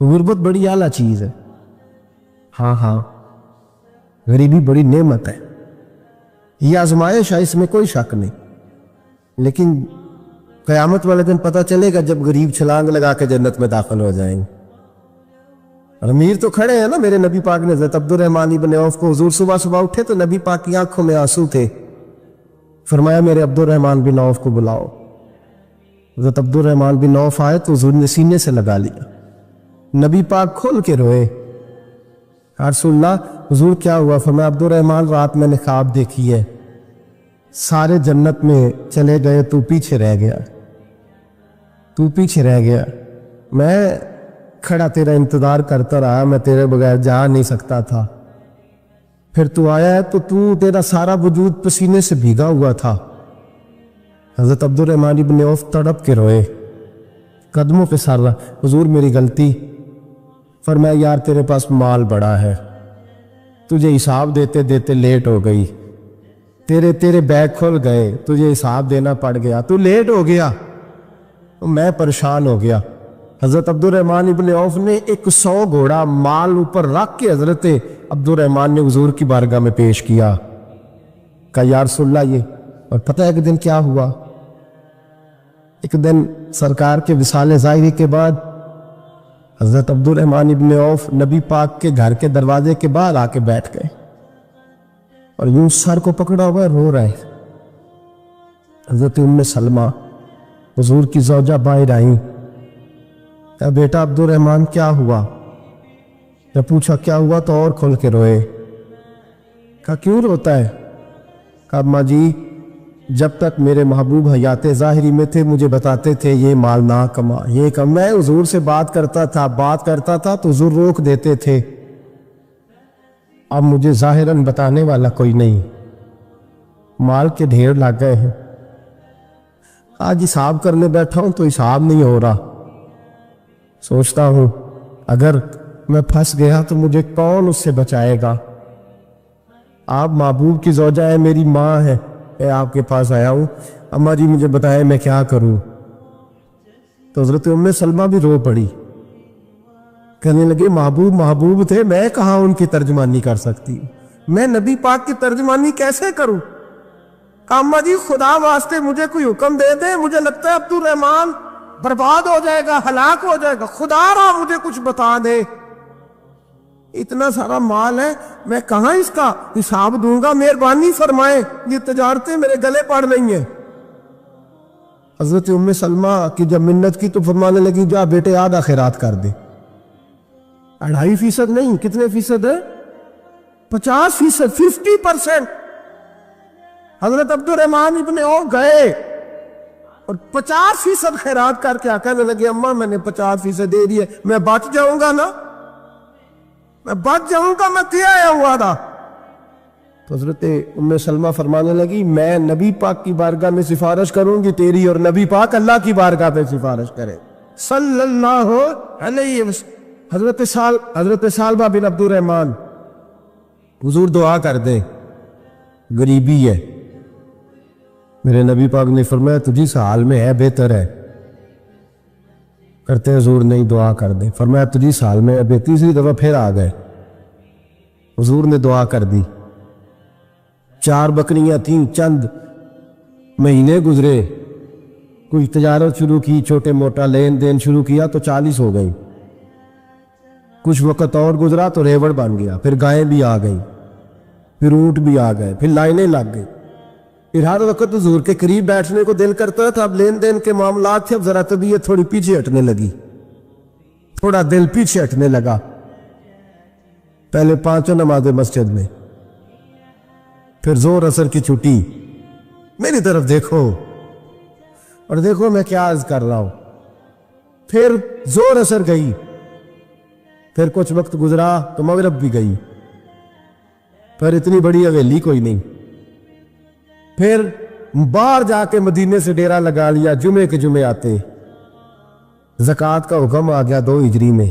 غربت بڑی اعلیٰ چیز ہے. ہاں غریبی بڑی نعمت ہے, یہ آزمائش ہے, اس میں کوئی شک نہیں. لیکن قیامت والے دن پتہ چلے گا جب غریب چھلانگ لگا کے جنت میں داخل ہو جائیں گے. اور امیر تو کھڑے ہیں نا. میرے نبی پاک نے حضرت عبد الرحمن بن عوف کو, حضور صبح صبح اٹھے تو نبی پاک کی آنکھوں میں آنسو تھے. فرمایا میرے عبد الرحمن بن عوف کو بلاؤ. حضرت عبد الرحمن بن عوف آئے تو حضور نے سینے سے لگا لیا. نبی پاک کھول کے روئے. رسول اللہ, حضور کیا ہوا؟ فرمایا عبد الرحمن رات میں نے خواب دیکھی ہے, سارے جنت میں چلے گئے, تو پیچھے رہ گیا, تو پیچھے رہ گیا. میں کھڑا تیرا انتظار کرتا رہا, میں تیرے بغیر جا نہیں سکتا تھا. پھر تو آیا ہے تو تیرا سارا وجود پسینے سے بھیگا ہوا تھا. حضرت عبد الرحمن بن عوف تڑپ کے روئے, قدموں پہ سر رہا. حضور میری غلطی. فرمایا یار تیرے پاس مال بڑا ہے, تجھے حساب دیتے دیتے لیٹ ہو گئی, تیرے بیگ کھل گئے, تجھے حساب دینا پڑ گیا, تو لیٹ ہو گیا, میں پریشان ہو گیا. حضرت عبد الرحمن بن عوف نے 100 گھوڑا مال اوپر رکھ کے حضرت عبد الرحمن نے حضور کی بارگاہ میں پیش کیا. کہا یا رسول اللہ یہ. اور پتہ ہے ایک دن کیا ہوا؟ ایک دن سرکار کے وصال ظاہری کے بعد حضرت عبد الرحمن بن عوف نبی پاک کے گھر کے دروازے کے باہر آ کے بیٹھ گئے اور یوں سر کو پکڑا ہوا رو رہے. حضرت ام سلمہ حضور کی زوجہ باہر آئیں. کہا بیٹا عبد الرحمن کیا ہوا؟ جب پوچھا کیا ہوا تو اور کھل کے روئے. کہا کیوں روتا ہے؟ کہا اماں جی جب تک میرے محبوب حیات ظاہری میں تھے مجھے بتاتے تھے یہ مال نہ کما, یہ کم. میں حضور سے بات کرتا تھا تو حضور روک دیتے تھے. اب مجھے ظاہراً بتانے والا کوئی نہیں, مال کے ڈھیر لگ گئے ہیں. آج حساب کرنے بیٹھا ہوں تو حساب نہیں ہو رہا. سوچتا ہوں اگر میں پھنس گیا تو مجھے کون اس سے بچائے گا؟ آپ محبوب کی زوجہ ہے, میری ماں ہے, میں آپ کے پاس آیا ہوں, اماں جی مجھے بتائیں میں کیا کروں. تو حضرت ام سلمہ بھی رو پڑی, کہنے لگے محبوب تھے, میں کہاں ان کی ترجمانی کر سکتی, میں نبی پاک کی ترجمانی کیسے کروں؟ کہا اماں جی خدا واسطے مجھے کوئی حکم دے دیں, مجھے لگتا ہے عبد الرحمن برباد ہو جائے گا, ہلاک ہو جائے گا, خدا را مجھے کچھ بتا دے. اتنا سارا مال ہے, میں کہاں اس کا حساب دوں گا, مہربانی فرمائیں, یہ تجارتیں میرے گلے پڑ رہی ہیں. حضرت ام سلمہ کی جب منت کی تو فرمانے لگی جا بیٹے آدھا خیرات کر دے. 2.5% نہیں, کتنے فیصد ہے؟ 50%, 50%. حضرت عبد الرحمن ابن عوف گئے اور 50% خیرات کر کے کہنے لگے اماں میں نے 50% دے دیے, میں بچ جاؤں گا نا, میں بچ جاؤں گا, میں دے آیا ہوا تھا. تو حضرت ام سلمہ فرمانے لگی میں نبی پاک کی بارگاہ میں سفارش کروں گی تیری, اور نبی پاک اللہ کی بارگاہ میں سفارش کرے صلی اللہ علیہ وسلم. حضرت سالبہ بن عبد الرحمن, حضور دعا کر دیں, غریبی ہے. میرے نبی پاک نے فرمایا تجھی اس حال میں ہے بہتر ہے. کرتے حضور نہیں دعا کر دیں. فرمایا تجھی اس حال میں ہے. تیسری دفعہ پھر آ گئے, حضور نے دعا کر دی. 4 بکریاں تھیں, چند مہینے گزرے, کوئی تجارت شروع کی, چھوٹے موٹا لین دین شروع کیا تو 40 ہو گئی. کچھ وقت اور گزرا تو ریوڑ بن گیا, پھر گائیں بھی آ گئی, پھر اونٹ بھی آ گئے, پھر لائنیں لگ گئی. پھر ہر وقت حضور کے قریب بیٹھنے کو دل کرتا تھا. اب لین دین کے معاملات تھے, اب ذرا طبیعت تھوڑی پیچھے ہٹنے لگی, تھوڑا دل پیچھے ہٹنے لگا. پہلے 5 نمازیں مسجد میں, پھر زور اثر کی چھٹی, میری طرف دیکھو اور دیکھو میں کیا عرض کر رہا ہوں. پھر زور اثر گئی, پھر کچھ وقت گزرا تو مغرب بھی گئی, پھر اتنی بڑی حویلی کوئی نہیں. پھر باہر جا کے مدینے سے ڈیرا لگا لیا, جمعے کے جمعے آتے. زکوٰۃ کا حکم آ گیا 2 ہجری میں.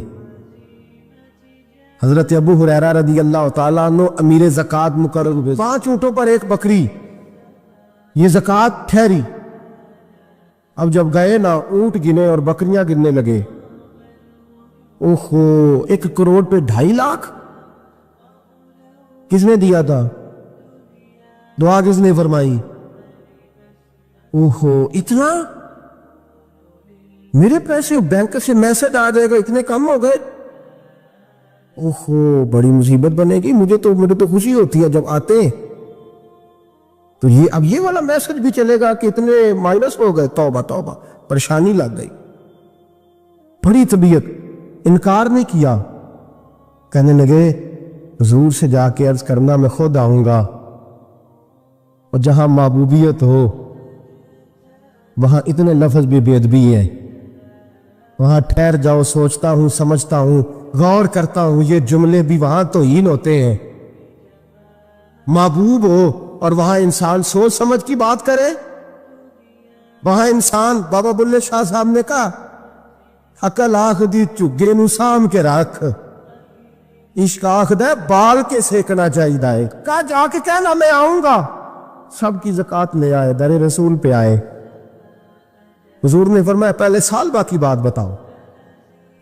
حضرت ابو ہریرہ رضی اللہ تعالیٰ عنہ امیر زکوٰۃ مقرر ہوئے. 5 اونٹوں پر 1 بکری, یہ زکوٰۃ ٹھہری. اب جب گئے نا اونٹ گنے اور بکریاں گننے لگے, اوہو 1 کروڑ پہ 2.5 لاکھ کس نے دیا تھا؟ دعا کس نے فرمائی؟ اوہو اتنا؟ میرے پیسے بینک سے میسج آ جائے گا اتنے کم ہو گئے؟ اوہو بڑی مصیبت بنے گی. مجھے تو خوشی ہوتی ہے جب آتے تو اب یہ والا میسج بھی چلے گا کہ اتنے مائنس ہو گئے. توبہ توبہ پریشانی لگ گئی. بڑی طبیعت انکار نہیں کیا. کہنے لگے حضور سے جا کے عرض کرنا میں خود آؤں گا اور جہاں محبوبیت ہو وہاں اتنے لفظ بھی بے ادبی ہیں. وہاں ٹھہر جاؤ سوچتا ہوں سمجھتا ہوں غور کرتا ہوں یہ جملے بھی وہاں توہین ہوتے ہیں. محبوب ہو اور وہاں انسان سوچ سمجھ کی بات کرے. وہاں انسان بابا بلے شاہ صاحب نے کہا عقل آخ دی چگے نو سام کے رکھ عشق آخ دے بال کے سیکنا چاہیے. کہا جا کے کہنا میں آؤں گا. سب کی زکوٰۃ لے آئے در رسول پہ آئے. حضور نے فرمایا پہلے سالبہ کی بات بتاؤ.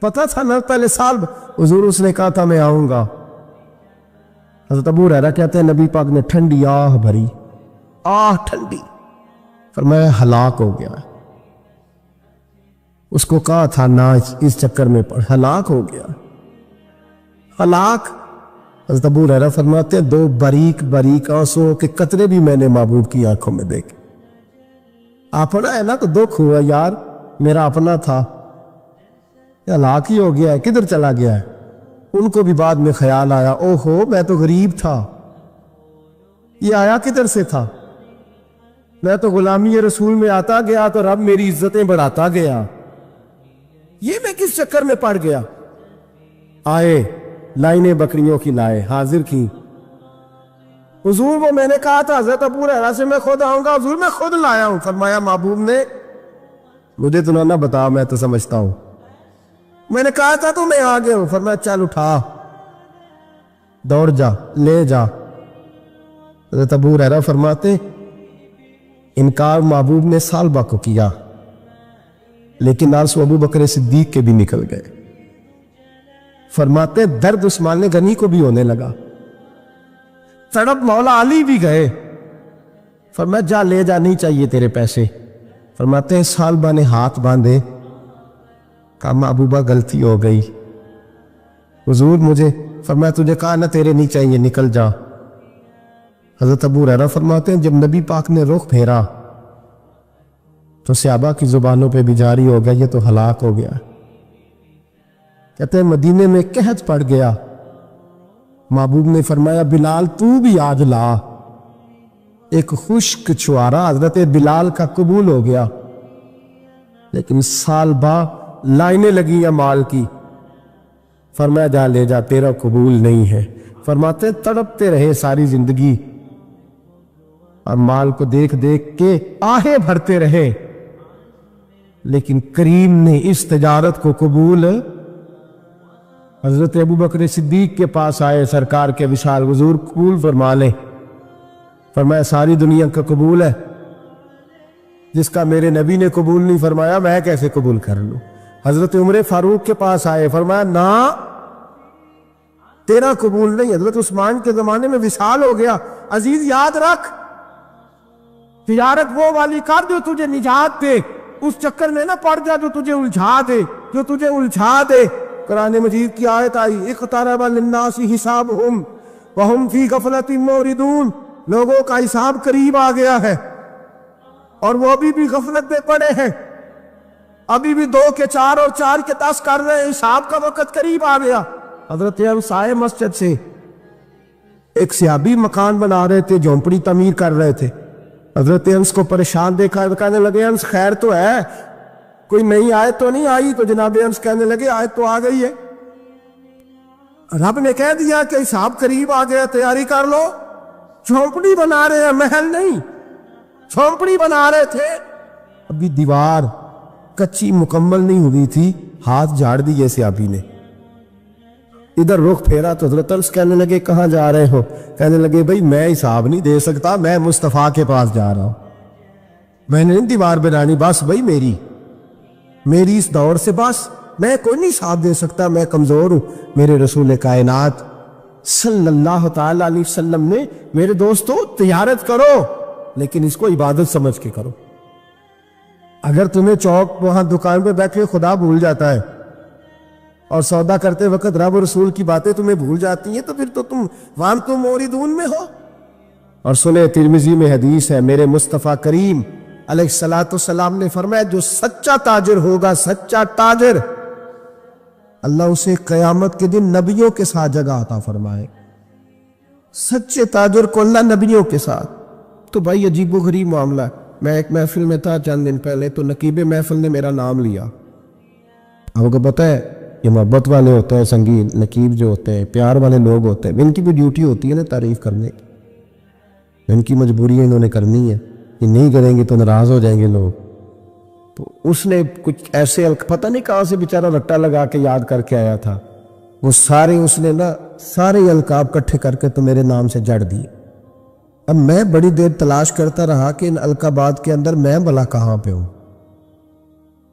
پتہ تھا نا پہلے سال. حضور اس نے کہا تھا میں آؤں گا. حضرت ابو ہریرہ کہتے ہیں نبی پاک نے ٹھنڈی آہ بھری. آہ ٹھنڈی. فرمایا ہلاک ہو گیا. اس کو کہا تھا نہ اس چکر میں پڑ. ہلاک ہو گیا. ہلاک. حضرت ابو ہریرہ فرماتے ہیں 2 باریک باریک آنسوں کے قطرے بھی میں نے محبوب کی آنکھوں میں دیکھے. اپنا ہے نا تو دکھ ہوا یار میرا اپنا تھا ہلاک ہی ہو گیا ہے کدھر چلا گیا ہے. ان کو بھی بعد میں خیال آیا اوہو میں تو غریب تھا یہ آیا کدھر سے تھا. میں تو غلامی رسول میں آتا گیا تو رب میری عزتیں بڑھاتا گیا. یہ میں کس چکر میں پڑ گیا. آئے لائنیں بکریوں کی لائے حاضر کی. حضور وہ میں نے کہا تھا حضرت ابو ہریرہ سے میں خود آؤں گا. حضور میں خود لایا ہوں. فرمایا محبوب نے مجھے تو نہ بتا میں تو سمجھتا ہوں. میں نے کہا تھا تو میں آ گیا ہوں. فرمایا چل اٹھا دوڑ جا لے جا. حضرت ابو ہریرہ فرماتے انکار محبوب نے سالبہ کو کیا لیکن آنسو ابو بکر صدیق کے بھی نکل گئے. فرماتے درد عثمان غنی کو بھی ہونے لگا. تڑپ مولا علی بھی گئے. فرمایا جا لے جا نہیں چاہیے تیرے پیسے. فرماتے ہیں سالبہ نے ہاتھ باندھے کہا محبوبہ غلطی ہو گئی. حضور مجھے. فرمایا تجھے کہا نہ تیرے نہیں چاہیے نکل جا. حضرت ابو ہریرہ فرماتے ہیں جب نبی پاک نے رخ پھیرا تو صحابہ کی زبانوں پہ بھی جاری ہو گیا یہ تو ہلاک ہو گیا. کہتے ہیں مدینے میں قحط پڑ گیا. محبوب نے فرمایا بلال تو بھی آج لا. ایک خشک چھوارا حضرت بلال کا قبول ہو گیا لیکن سالبہ لائنیں لگی ہیں مال کی. فرمایا جا لے جا تیرا قبول نہیں ہے. فرماتے تڑپتے رہے ساری زندگی اور مال کو دیکھ دیکھ کے آہیں بھرتے رہے لیکن کریم نے اس تجارت کو قبول. حضرت ابو بکر صدیق کے پاس آئے سرکار کے وصال حضور قبول فرما لیں. فرمایا ساری دنیا کا قبول ہے جس کا میرے نبی نے قبول نہیں فرمایا میں کیسے قبول کر لوں. حضرت عمر فاروق کے پاس آئے. فرمایا نہ تیرا قبول نہیں. حضرت عثمان کے زمانے میں وصال ہو گیا. عزیز یاد رکھ تجارت وہ والی کر جو تجھے نجات دے. اس چکر میں نہ پڑ جا جو تجھے الجھا دے. قرآن مجید کی آیت آئی اقترب للناس حسابہم وہم فی غفلۃ معرضون. لوگوں کا حساب قریب آ گیا ہے اور وہ ابھی بھی غفلت میں پڑے ہیں. ابھی بھی 2 کے 4 اور 4 کے 10 کر رہے ہیں. حساب کا وقت قریب آ گیا. حضرت ہمسائے مسجد سے ایک صحابی مکان بنا رہے تھے جھونپڑی تعمیر کر رہے تھے. حضرت انس کو پریشان دیکھا تو کہنے لگے انس خیر تو ہے کوئی نئی آیت تو نہیں آئی. تو جناب انس کہنے لگے آیت تو آ گئی ہے. رب نے کہہ دیا کہ حساب قریب آ گیا تیاری کر لو. جھونپڑی بنا رہے ہیں محل نہیں جھونپڑی بنا رہے تھے. ابھی دیوار کچی مکمل نہیں ہوئی تھی. ہاتھ جھاڑ دیے صحابی نے. ادھر رخ پھیرا تو حضرت انس کہنے لگے کہاں جا رہے ہو. کہنے لگے بھائی میں حساب نہیں دے سکتا میں مصطفیٰ کے پاس جا رہا ہوں. میں نے دیوار بنانی بس بھائی میری اس دور سے بس میں کوئی نہیں ساتھ دے سکتا، میں کمزور ہوں۔ میرے رسول کائنات صلی اللہ تعالی علیہ وسلم نے، میرے دوستو تجارت کرو لیکن اس کو عبادت سمجھ کے کرو۔ اگر تمہیں چوک وہاں دکان پہ بیٹھے خدا بھول جاتا ہے اور سودا کرتے وقت رب و رسول کی باتیں تمہیں بھول جاتی ہیں، تو پھر تو تم وانتم موردون میں ہو۔ اور سنیں ترمذی میں حدیث ہے، میرے مصطفیٰ کریم علیہ الصلوۃ والسلام نے فرمایا جو سچا تاجر ہوگا، سچا تاجر، اللہ اسے قیامت کے دن نبیوں کے ساتھ جگہ عطا فرمائے۔ سچے تاجر کو اللہ نبیوں کے ساتھ۔ تو بھائی عجیب و غریب معاملہ ہے۔ میں ایک محفل میں تھا چند دن پہلے، تو نقیب محفل نے میرا نام لیا۔ آپ کو پتہ ہے یہ محبت والے ہوتے ہیں، سنگین نقیب جو ہوتے ہیں، پیار والے لوگ ہوتے ہیں، ان کی بھی ڈیوٹی ہوتی ہے نا تعریف کرنے کی، ان کی مجبوری ہے، انہوں نے کرنی ہے، یہ نہیں کریں گے تو ناراض ہو جائیں گے لوگ۔ تو اس نے کچھ ایسے پتہ نہیں کہاں سے بیچارہ رٹا لگا کے یاد کر کے آیا تھا، وہ سارے اس نے نا سارے القاب کٹھے کر کے تو میرے نام سے جڑ دیے۔ اب میں بڑی دیر تلاش کرتا رہا کہ ان القابات کے اندر میں بھلا کہاں پہ ہوں۔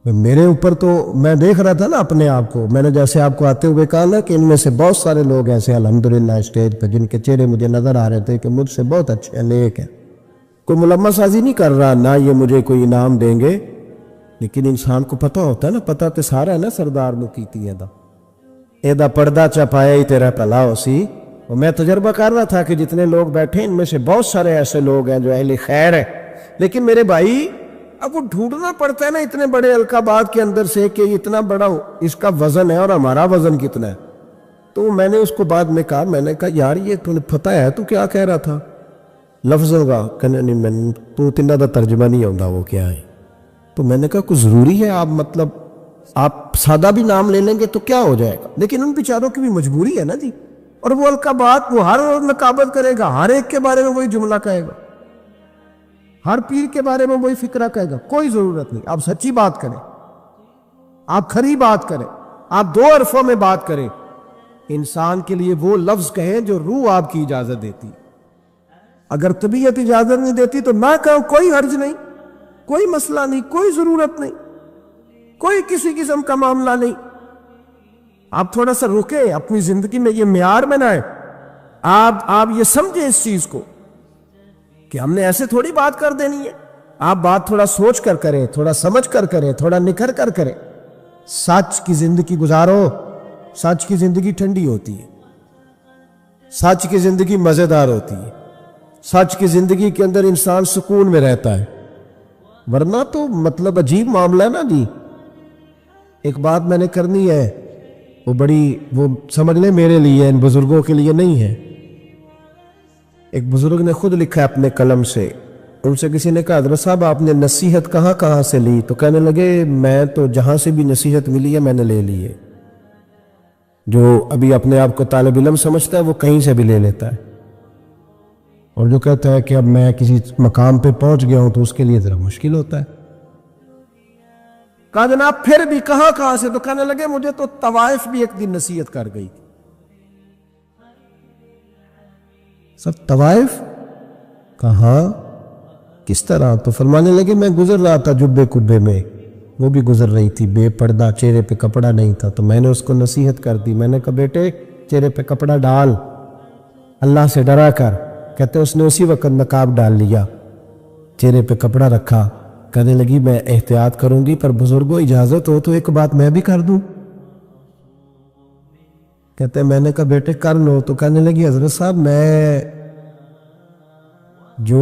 میرے اوپر تو میں دیکھ رہا تھا نا اپنے آپ کو، میں نے جیسے آپ کو آتے ہوئے کہا نا کہ ان میں سے بہت سارے لوگ ایسے الحمدللہ اسٹیج پہ جن کے چہرے مجھے نظر آ رہے تھے کہ مجھ سے بہت اچھے ہیں، نیک ہیں، کوئی ملمہ سازی نہیں کر رہا، نہ یہ مجھے کوئی انعام دیں گے، لیکن انسان کو پتہ ہوتا ہے نا، پتہ تے سارا ہے نا سردار نو کیتی ایدہ پردہ چپایا ہی تیرا پلا ہو سی۔ اور میں تجربہ کر رہا تھا کہ جتنے لوگ بیٹھے ان میں سے بہت سارے ایسے لوگ ہیں جو اہل خیر ہیں، لیکن میرے بھائی اب وہ ڈھونڈنا پڑتا ہے نا اتنے بڑے القابات کے اندر سے کہ اتنا بڑا اس کا وزن ہے اور ہمارا وزن کتنا ہے۔ تو میں نے اس کو بعد میں کہا، میں نے کہا یار یہ تمہیں پتہ ہے تو کیا کہہ رہا تھا لفظوں کا؟ کہنے نہیں میں تو تینہ دا ترجمہ نہیں ہوتا وہ کیا ہے۔ تو میں نے کہا کچھ ضروری ہے آپ مطلب آپ سادہ بھی نام لے لیں گے تو کیا ہو جائے گا، لیکن ان بیچاروں کی بھی مجبوری ہے نا جی۔ اور وہ القابات وہ ہر نقابت کرے گا، ہر ایک کے بارے میں وہی جملہ کہے گا، ہر پیر کے بارے میں وہی فکرہ کہے گا۔ کوئی ضرورت نہیں، آپ سچی بات کریں، آپ کھری بات کریں، آپ دو حرفوں میں بات کریں، انسان کے لیے وہ لفظ کہیں جو روح آپ کی اجازت دیتی۔ اگر طبیعت اجازت نہیں دیتی تو نہ کہو، کوئی حرج نہیں، کوئی مسئلہ نہیں، کوئی ضرورت نہیں، کوئی کسی قسم کا معاملہ نہیں۔ آپ تھوڑا سا رکیں، اپنی زندگی میں یہ معیار بنائیں، آپ یہ سمجھیں اس چیز کو کہ ہم نے ایسے تھوڑی بات کر دینی ہے۔ آپ بات تھوڑا سوچ کر کریں، تھوڑا سمجھ کر کریں، تھوڑا نکھر کر کریں۔ سچ کی زندگی گزارو، سچ کی زندگی ٹھنڈی ہوتی ہے، سچ کی زندگی مزیدار ہوتی ہے، سچ کی زندگی کے اندر انسان سکون میں رہتا ہے، ورنہ تو مطلب عجیب معاملہ ہے نا جی۔ ایک بات میں نے کرنی ہے، وہ سمجھ لیں میرے لیے، ان بزرگوں کے لیے نہیں ہے۔ ایک بزرگ نے خود لکھا ہے اپنے قلم سے، ان سے کسی نے کہا حضرت صاحب آپ نے نصیحت کہاں سے لی؟ تو کہنے لگے میں تو جہاں سے بھی نصیحت ملی ہے میں نے لے لی ہے۔ جو ابھی اپنے آپ کو طالب علم سمجھتا ہے وہ کہیں سے بھی لے لیتا ہے، اور جو کہتا ہے کہ اب میں کسی مقام پہ پہنچ گیا ہوں تو اس کے لیے ذرا مشکل ہوتا ہے۔ کہا جناب پھر بھی کہاں سے؟ تو کہنے لگے مجھے تو طوائف بھی ایک دن نصیحت کر گئی۔ سب طوائف کہاں کس طرح؟ تو فرمانے لگے میں گزر رہا تھا جبے کبے میں، وہ بھی گزر رہی تھی بے پردہ، چہرے پہ کپڑا نہیں تھا، تو میں نے اس کو نصیحت کر دی، میں نے کہا بیٹے چہرے پہ کپڑا ڈال، اللہ سے ڈرا کر۔ کہتے اس نے اسی وقت نقاب ڈال لیا، چہرے پہ کپڑا رکھا، کہنے لگی میں احتیاط کروں گی، پر بزرگوں اجازت ہو تو ایک بات میں بھی کر دوں؟ کہتے میں نے کہا بیٹے کر لو۔ تو کہنے لگی حضرت صاحب میں جو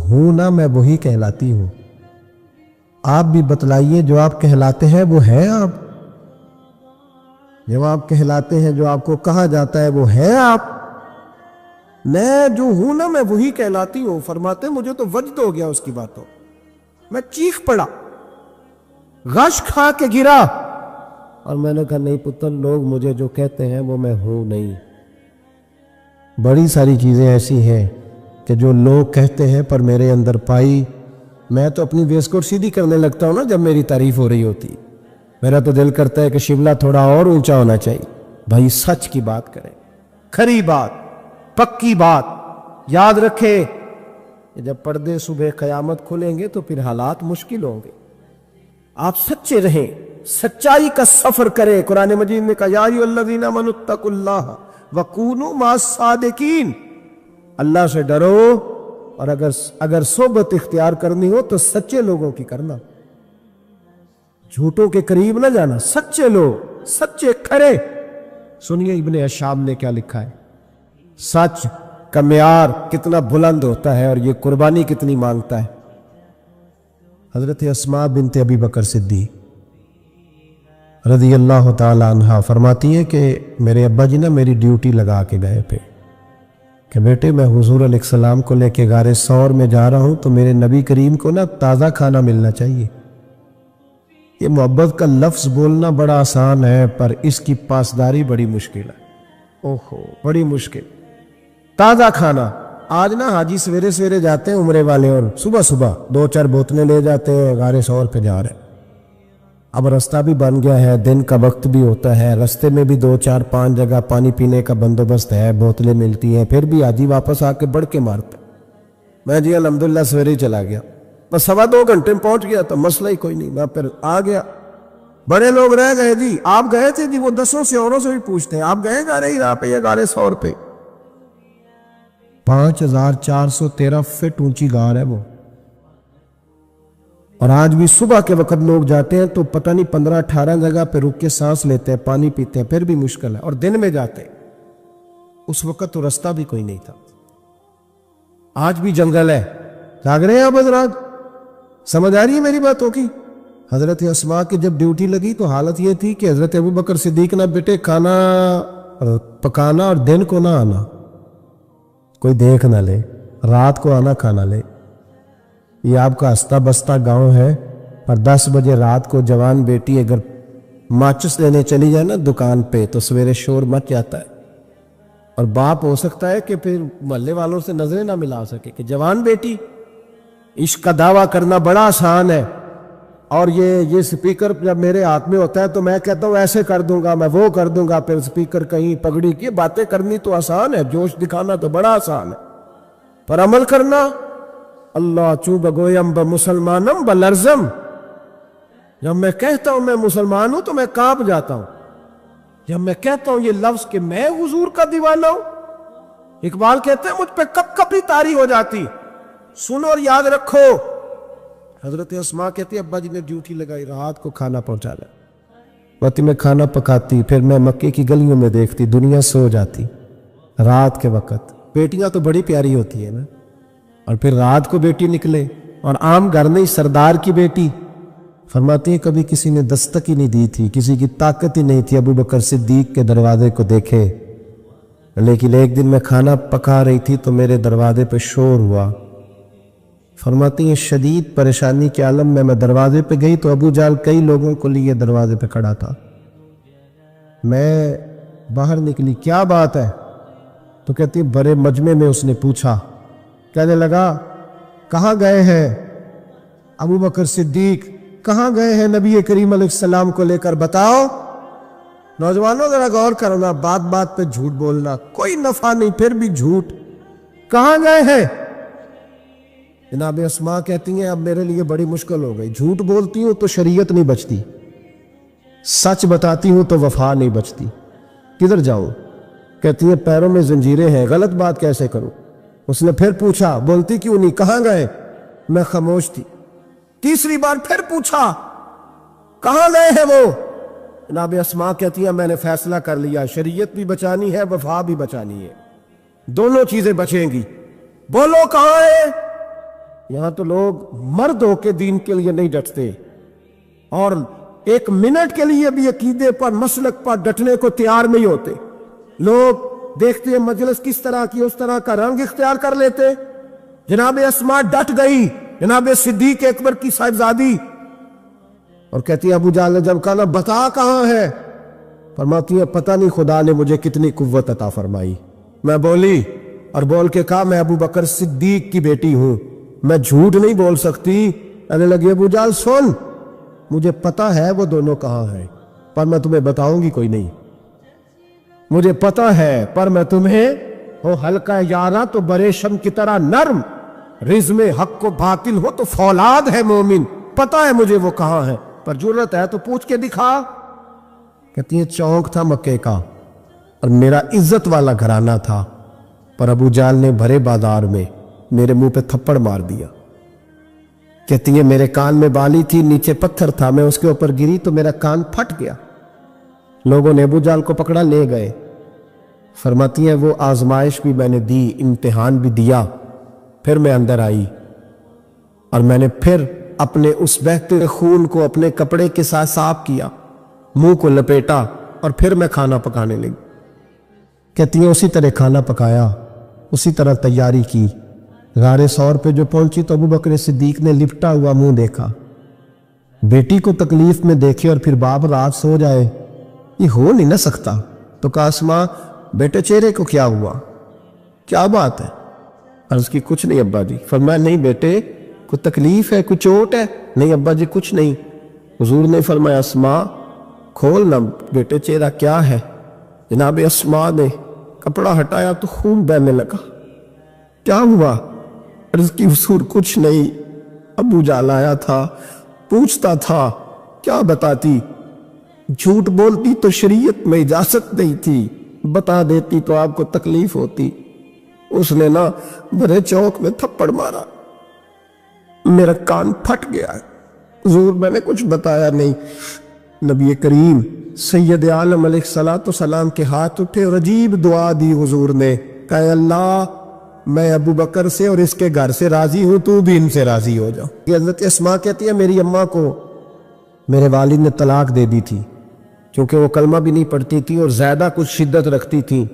ہوں نا میں وہی کہلاتی ہوں، آپ بھی بتلائیے جو آپ کہلاتے ہیں وہ ہے آپ؟ جو آپ کہلاتے ہیں، جو آپ کو کہا جاتا ہے وہ ہے آپ؟ میں جو ہوں نا میں وہی کہلاتی ہوں۔ فرماتے مجھے تو وجد ہو گیا اس کی باتوں، میں چیخ پڑا، غش کھا کے گرا، اور میں نے کہا نہیں پتر لوگ مجھے جو کہتے ہیں وہ میں ہوں نہیں۔ بڑی ساری چیزیں ایسی ہیں کہ جو لوگ کہتے ہیں پر میرے اندر پائی، میں تو اپنی ویسکوٹ سیدھی کرنے لگتا ہوں نا جب میری تعریف ہو رہی ہوتی، میرا تو دل کرتا ہے کہ شملہ تھوڑا اور اونچا ہونا چاہیے۔ بھائی سچ کی بات کریں، کھری بات، پکی بات، یاد رکھے کہ جب پردے صبح قیامت کھلیں گے تو پھر حالات مشکل ہوں گے۔ آپ سچے رہیں، سچائی کا سفر کرے. قرآن مجید نے کہا یا ایھا الذین آمنوا اتقوا اللہ وکونوا مع الصادقین. اللہ سے ڈرو اور اگر صحبت اختیار کرنی ہو تو سچے لوگوں کی کرنا, جھوٹوں کے قریب نہ جانا. سچے لوگ, سچے کھڑے. سنیے ابن اشعب نے کیا لکھا ہے. سچ کا معیار کتنا بلند ہوتا ہے اور یہ قربانی کتنی مانگتا ہے. حضرت اسماء بنت ابی بکر صدیق رضی اللہ تعالی عنہا فرماتی ہیں کہ میرے ابا جی نا میری ڈیوٹی لگا کے گئے تھے کہ بیٹے میں حضور علیہ السلام کو لے کے غار ثور میں جا رہا ہوں تو میرے نبی کریم کو نا تازہ کھانا ملنا چاہیے. یہ محبت کا لفظ بولنا بڑا آسان ہے پر اس کی پاسداری بڑی مشکل ہے. اوہو بڑی مشکل. تازہ کھانا. آج نا حاجی سویرے سویرے جاتے ہیں عمرے والے اور صبح صبح 2-4 بوتلیں لے جاتے ہیں, غار ثور پہ جا رہے ہیں. اب رستہ بھی بن گیا ہے, دن کا وقت بھی ہوتا ہے, رستے میں بھی 2-4-5 جگہ پانی پینے کا بندوبست ہے, بوتلیں ملتی ہیں, پھر بھی حاجی واپس آ کے بڑھ کے مارتے. میں جی الحمدللہ سویرے ہی چلا گیا, بس 2.25 گھنٹے میں پہنچ گیا تو مسئلہ ہی کوئی نہیں. میں پھر آ گیا. بڑے لوگ رہ گئے جی, آپ گئے تھے جی, وہ 10 سے اوروں سے بھی پوچھتے ہیں آپ گئے گا رہی راہ پہ, یہ غار ثور پہ 5413 فٹ اونچی غار ہے وہ. اور آج بھی صبح کے وقت لوگ جاتے ہیں تو پتہ نہیں 15-18 جگہ پہ رک کے سانس لیتے ہیں, پانی پیتے ہیں, پھر بھی مشکل ہے. اور دن میں جاتے ہیں, اس وقت تو رستہ بھی کوئی نہیں تھا. آج بھی جنگل ہے. جاگ رہے ہیں آپ حضرات؟ سمجھ آ رہی ہے میری باتوں کی؟ حضرت اسماء کی جب ڈیوٹی لگی تو حالت یہ تھی کہ حضرت ابو بکر صدیق نہ بیٹے کھانا پکانا اور دن کو نہ آنا, کوئی دیکھ نہ لے, رات کو آنا کھانا لے. یہ آپ کا ہستا بستہ گاؤں ہے اور 10 بجے رات کو جوان بیٹی اگر ماچس لینے چلی جائے نا دکان پہ تو سویرے شور مچ جاتا ہے. اور باپ ہو سکتا ہے کہ پھر محلے والوں سے نظریں نہ ملا سکے کہ جوان بیٹی. عشق کا دعویٰ کرنا بڑا آسان ہے, اور یہ سپیکر جب میرے ہاتھ میں ہوتا ہے تو میں کہتا ہوں ایسے کر دوں گا, میں وہ کر دوں گا, پھر سپیکر کہیں پگڑی کی. باتیں کرنی تو آسان ہے, جوش دکھانا تو بڑا آسان ہے, پر عمل کرنا اللہ چوب گویم ب مسلمانم بلرزم. جب میں کہتا ہوں میں مسلمان ہوں تو میں کانپ جاتا ہوں. جب میں کہتا ہوں یہ لفظ کہ میں حضور کا دیوانہ ہوں, اقبال کہتے ہیں مجھ پہ کب کبھی طاری ہو جاتی. سنو اور یاد رکھو. حضرت اسماء کہتی ہے ابا جی نے ڈیوٹی لگائی, رات کو کھانا پہنچا لیا. باتی میں کھانا پکاتی, پھر میں مکے کی گلیوں میں دیکھتی دنیا سو جاتی رات کے وقت. بیٹیاں تو بڑی پیاری ہوتی ہے نا, اور پھر رات کو بیٹی نکلے, اور عام گھر نہیں سردار کی بیٹی. فرماتی ہیں کبھی کسی نے دستک ہی نہیں دی تھی, کسی کی طاقت ہی نہیں تھی ابو بکر صدیق کے دروازے کو دیکھے. لیکن ایک دن میں کھانا پکا رہی تھی تو میرے دروازے پہ شور ہوا. فرماتی ہیں شدید پریشانی کے عالم میں دروازے پہ گئی تو ابو جال کئی لوگوں کو لیے دروازے پہ کھڑا تھا. میں باہر نکلی, کیا بات ہے؟ تو کہتی بڑے مجمع میں اس نے پوچھا, کہنے لگا کہاں گئے ہیں ابو بکر صدیق, کہاں گئے ہیں نبی کریم علیہ السلام کو لے کر, بتاؤ. نوجوانوں ذرا غور کرنا, بات بات پہ جھوٹ بولنا کوئی نفع نہیں, پھر بھی جھوٹ. کہاں گئے ہیں؟ جناب اسماء کہتی ہیں اب میرے لیے بڑی مشکل ہو گئی. جھوٹ بولتی ہوں تو شریعت نہیں بچتی, سچ بتاتی ہوں تو وفا نہیں بچتی. کدھر جاؤں؟ کہتی ہیں پیروں میں زنجیریں ہیں, غلط بات کیسے کروں. اس نے پھر پوچھا, بولتی کیوں نہیں, کہاں گئے؟ میں خاموش تھی. تیسری بار پھر پوچھا, کہاں گئے ہیں وہ؟ جناب اسماء کہتی ہیں میں نے فیصلہ کر لیا, شریعت بھی بچانی ہے, وفا بھی بچانی ہے, دونوں چیزیں بچیں گی. بولو کہاں ہے؟ یہاں تو لوگ مرد ہو کے دین کے لیے نہیں ڈٹتے, اور 1 منٹ کے لیے بھی عقیدے پر مسلک پر ڈٹنے کو تیار نہیں ہوتے. لوگ دیکھتے ہیں مجلس کس طرح کی, اس طرح کا رنگ اختیار کر لیتے. جناب اسماء ڈٹ گئی, جناب صدیق اکبر کی صاحبزادی, اور کہتی ہے ابو جہل نے جب کہا نا بتا کہاں ہے, فرماتی ہے پتہ نہیں خدا نے مجھے کتنی قوت عطا فرمائی. میں بولی اور بول کے کہا میں ابو بکر صدیق کی بیٹی ہوں, میں جھوٹ نہیں بول سکتی. کہنے لگی ابو جہل سن, مجھے پتا ہے وہ دونوں کہاں ہیں, پر میں تمہیں بتاؤں گی کوئی نہیں. مجھے پتا ہے پر میں تمہیں, ہو ہلکا یاراں تو بریشم کی طرح نرم, رزم حق کو باطل ہو تو فولاد ہے مومن. پتا ہے مجھے وہ کہاں ہے, پر جرت ہے تو پوچھ کے دکھا۔ کہتی ہیں چونک تھا مکے کا اور میرا عزت والا گھرانہ تھا، پر ابو جہل نے بھرے بازار میں میرے منہ پہ تھپڑ مار دیا۔ کہتی ہیں میرے کان میں بالی تھی، نیچے پتھر تھا، میں اس کے اوپر گری تو میرا کان پھٹ گیا۔ لوگوں نے ابو جہل کو پکڑا لے گئے۔ فرماتی ہیں وہ آزمائش بھی میں نے دی، امتحان بھی دیا، پھر میں اندر آئی اور میں نے پھر اپنے اس بہتے خون کو اپنے کپڑے کے ساتھ صاف کیا، منہ کو لپیٹا اور پھر میں کھانا پکانے لگی۔ کہتی ہیں اسی طرح کھانا پکایا، اسی طرح تیاری کی۔ غار ثور پہ جو پہنچی تو ابو بکر صدیق نے لپٹا ہوا منہ دیکھا۔ بیٹی کو تکلیف میں دیکھے اور پھر باپ رات سو جائے، یہ ہو نہیں نہ سکتا۔ تو کہا اسماء بیٹے چہرے کو کیا ہوا، کیا بات ہے؟ عرض کی کچھ نہیں ابا جی۔ فرمایا نہیں بیٹے کوئی تکلیف ہے، کوئی چوٹ ہے؟ نہیں ابا جی کچھ نہیں۔ حضور نے فرمایا اسماء کھول نہ بیٹے چہرہ کیا ہے۔ جناب اسماء نے کپڑا ہٹایا تو خون بہنے لگا۔ کیا ہوا؟ عرض کی حضور کچھ نہیں، ابو جہل آیا تھا، پوچھتا تھا کیا بتاتی، جھوٹ بولتی تو شریعت میں اجازت نہیں تھی، بتا دیتی تو آپ کو تکلیف ہوتی۔ اس نے نا بھرے چوک میں تھپڑ مارا، میرا کان پھٹ گیا ہے۔ حضور میں نے کچھ بتایا نہیں۔ نبی کریم سید عالم علیہ الصلوۃ والسلام کے ہاتھ اٹھے اور عجیب دعا دی حضور نے، کہ اللہ میں ابو بکر سے اور اس کے گھر سے راضی ہوں، تو بھی ان سے راضی ہو جاؤ۔ یہ حضرت اسماء کہتی ہے میری اماں کو میرے والد نے طلاق دے دی تھی، کیونکہ وہ کلمہ بھی نہیں پڑھتی تھی اور زیادہ کچھ شدت رکھتی تھی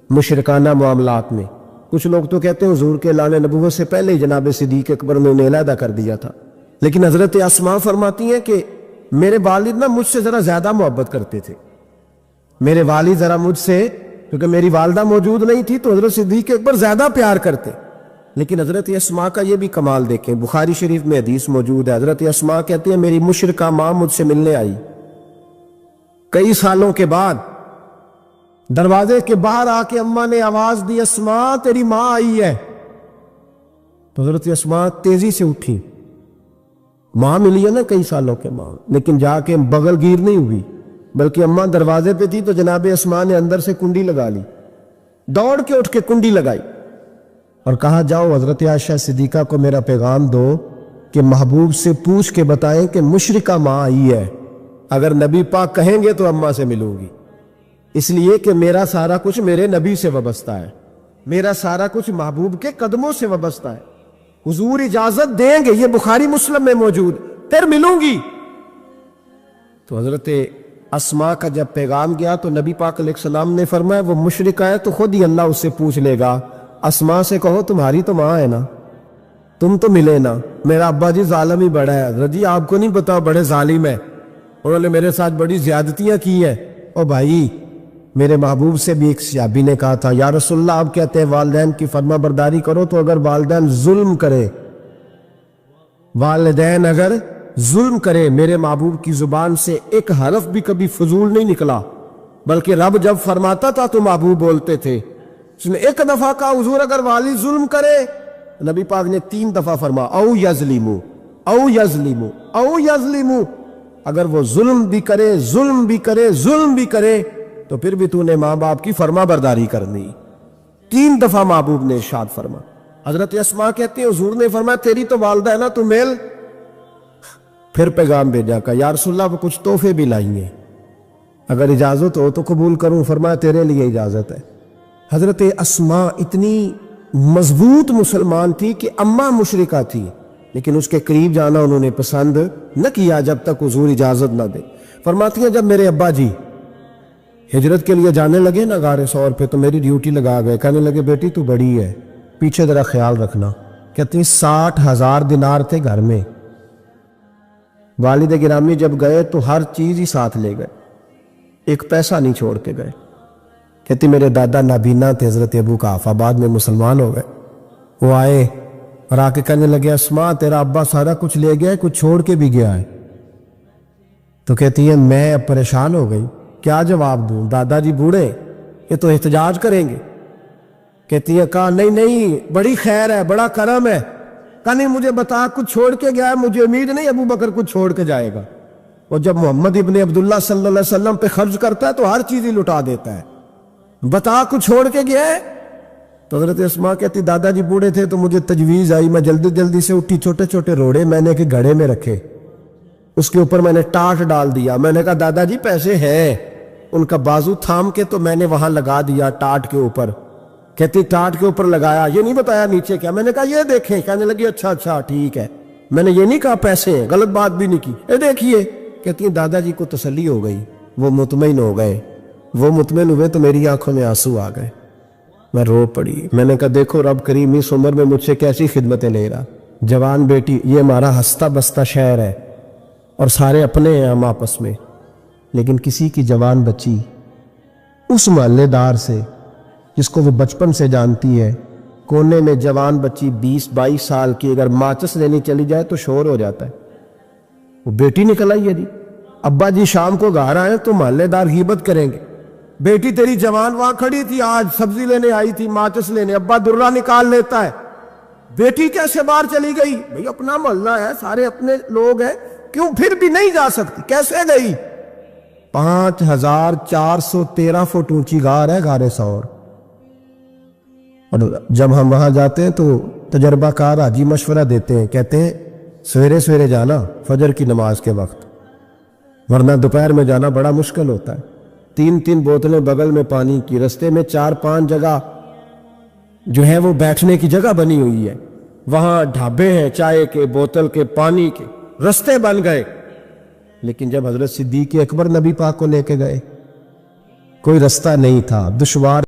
مشرکانہ معاملات میں۔ کچھ لوگ تو کہتے ہیں حضور کے اعلان نبوت سے پہلے ہی جناب صدیق اکبر نے انہیں علیحدہ کر دیا تھا، لیکن حضرت اسماء فرماتی ہیں کہ میرے والد نا مجھ سے ذرا زیادہ محبت کرتے تھے۔ میرے والد ذرا مجھ سے، کیونکہ میری والدہ موجود نہیں تھی تو حضرت صدیق اکبر زیادہ پیار کرتے۔ لیکن حضرت اسماء کا یہ بھی کمال دیکھیں، بخاری شریف میں حدیث موجود ہے، حضرت اسماء کہتے ہیں میری مشرکہ ماں مجھ سے ملنے آئی کئی سالوں کے بعد، دروازے کے باہر آ کے اماں نے آواز دی اسماء تیری ماں آئی ہے۔ تو حضرت اسماء تیزی سے اٹھی، ماں ملی ہے نا کئی سالوں کے بعد، لیکن جا کے بغل گیر نہیں ہوئی، بلکہ اماں دروازے پہ تھی تو جناب اسماء نے اندر سے کنڈی لگا لی، دوڑ کے اٹھ کے کنڈی لگائی اور کہا جاؤ حضرت عائشہ صدیقہ کو میرا پیغام دو کہ محبوب سے پوچھ کے بتائیں کہ مشرکہ ماں آئی ہے، اگر نبی پاک کہیں گے تو اماں سے ملوں گی، اس لیے کہ میرا سارا کچھ میرے نبی سے وابستہ ہے، میرا سارا کچھ محبوب کے قدموں سے وابستہ ہے، حضور اجازت دیں گے، یہ بخاری مسلم میں موجود، پھر ملوں گی۔ تو حضرت اسماء کا جب پیغام گیا تو نبی پاک علیہ السلام نے فرمایا وہ مشرکہ ہے تو خود ہی اللہ اس سے پوچھ لے گا، اسماء سے کہو تمہاری تو ماں ہے نا، تم تو ملے نا، میرا ابا جی ظالم ہی بڑا ہے۔ حضرت جی آپ کو نہیں پتا بڑے ظالم ہے، انہوں نے میرے ساتھ بڑی زیادتیاں کی ہیں۔ او بھائی میرے محبوب سے بھی ایک صحابی نے کہا تھا یا رسول اللہ آپ کہتے ہیں والدین کی فرما برداری کرو، تو اگر والدین ظلم کرے، والدین اگر ظلم کرے، میرے محبوب کی زبان سے ایک حرف بھی کبھی فضول نہیں نکلا، بلکہ رب جب فرماتا تھا تو محبوب بولتے تھے۔ اس نے ایک دفعہ کہا حضور اگر والد ظلم کرے، نبی پاک نے 3 دفعہ فرما او یظلمو او یظلمو او یظلمو، اگر وہ ظلم بھی کرے ظلم بھی کرے ظلم بھی کرے تو پھر بھی تو نے ماں باپ کی فرما برداری کرنی۔ 3 دفعہ محبوب نے ارشاد فرما۔ حضرت اسماء کہتے ہیں حضور نے فرمایا تیری تو والدہ ہے نا، تو میل۔ پھر پیغام بھیجا کہ یا رسول اللہ وہ کچھ تحفے بھی لائیں گے، اگر اجازت ہو تو قبول کروں۔ فرمایا تیرے لیے اجازت ہے۔ حضرت اسماء اتنی مضبوط مسلمان تھی کہ اماں مشرکہ تھی، لیکن اس کے قریب جانا انہوں نے پسند نہ کیا جب تک حضور اجازت نہ دے۔ فرماتی ہیں جب میرے ابا جی ہجرت کے لیے جانے لگے نا غار ثور پہ تو میری ڈیوٹی لگا گئے، کہنے لگے بیٹی تو بڑی ہے، پیچھے ذرا خیال رکھنا۔ کہتی ہیں 60,000 دینار تھے گھر میں، والد گرامی جب گئے تو ہر چیز ہی ساتھ لے گئے، ایک پیسہ نہیں چھوڑ کے گئے۔ کہتی میرے دادا نابینا تھے حضرت ابو قحافہ، بعد میں مسلمان ہو گئے، وہ آئے اور آ کے کہنے لگے اسماء تیرا ابا سارا کچھ لے گیا ہے، کچھ چھوڑ کے بھی گیا ہے۔ تو کہتی ہے میں اب پریشان ہو گئی، کیا جواب دوں، دادا جی بوڑھے یہ تو احتجاج کریں گے۔ کہتی ہے کہا نہیں نہیں بڑی خیر ہے، بڑا کرم ہے، کہا نہیں مجھے بتا کچھ چھوڑ کے گیا ہے، مجھے امید نہیں ابو بکر کچھ چھوڑ کے جائے گا۔ اور جب محمد ابن عبداللہ صلی اللہ علیہ وسلم پہ خرچ کرتا ہے تو ہر چیز ہی لٹا دیتا ہے. بتا کچھ چھوڑ کے گیا ہے؟ تو حضرت اسماء کہتی دادا جی بوڑھے تھے تو مجھے تجویز آئی, میں جلدی جلدی سے اٹھی, چھوٹے چھوٹے روڑے میں نے کہ گھڑے میں رکھے, اس کے اوپر میں نے ٹاٹ ڈال دیا. میں نے کہا دادا جی پیسے ہیں. ان کا بازو تھام کے تو میں نے وہاں لگا دیا ٹاٹ کے اوپر. کہتی ٹاٹ کے اوپر لگایا, یہ نہیں بتایا نیچے کیا. میں نے کہا یہ دیکھیں. کہنے لگی اچھا اچھا ٹھیک ہے. میں نے یہ نہیں کہا پیسے ہیں, غلط بات بھی نہیں کی. اے دیکھیے. کہتی ہیں دادا جی کو تسلی ہو گئی, وہ مطمئن ہو گئے. وہ مطمئن ہوئے تو میری آنکھوں میں آنسو آ گئے, میں رو پڑی. میں نے کہا دیکھو رب کریم اس عمر میں مجھ سے کیسی خدمتیں لے رہا. جوان بیٹی, یہ ہمارا ہنستا بستا شہر ہے اور سارے اپنے ہیں ہم آپس میں, لیکن کسی کی جوان بچی اس محلے دار سے جس کو وہ بچپن سے جانتی ہے, کونے میں جوان بچی 20-22 سال کی اگر ماچس لینی چلی جائے تو شور ہو جاتا ہے. وہ بیٹی نکل آئی ہے جی, ابا جی شام کو گھر آئے تو محلے دار غیبت کریں گے. بیٹی تیری جوان وہاں کھڑی تھی, آج سبزی لینے آئی تھی ماچس لینے, ابا درہ نکال لیتا ہے. بیٹی کیسے باہر چلی گئی؟ بھئی اپنا محلہ ہے, سارے اپنے لوگ ہیں, کیوں پھر بھی نہیں جا سکتی؟ کیسے گئی؟ 5413 فٹ اونچی غار ہے, غار ثور. اور جب ہم وہاں جاتے ہیں تو تجربہ کار حاجی مشورہ دیتے ہیں, کہتے ہیں سویرے سویرے جانا فجر کی نماز کے وقت, ورنہ دوپہر میں جانا بڑا مشکل ہوتا ہے. 3 بوتلیں بغل میں پانی کی, رستے میں 4-5 جگہ جو ہے وہ بیٹھنے کی جگہ بنی ہوئی ہے, وہاں ڈھابے ہیں چائے کے, بوتل کے, پانی کے, رستے بن گئے. لیکن جب حضرت صدیق اکبر نبی پاک کو لے کے گئے کوئی رستہ نہیں تھا, دشوار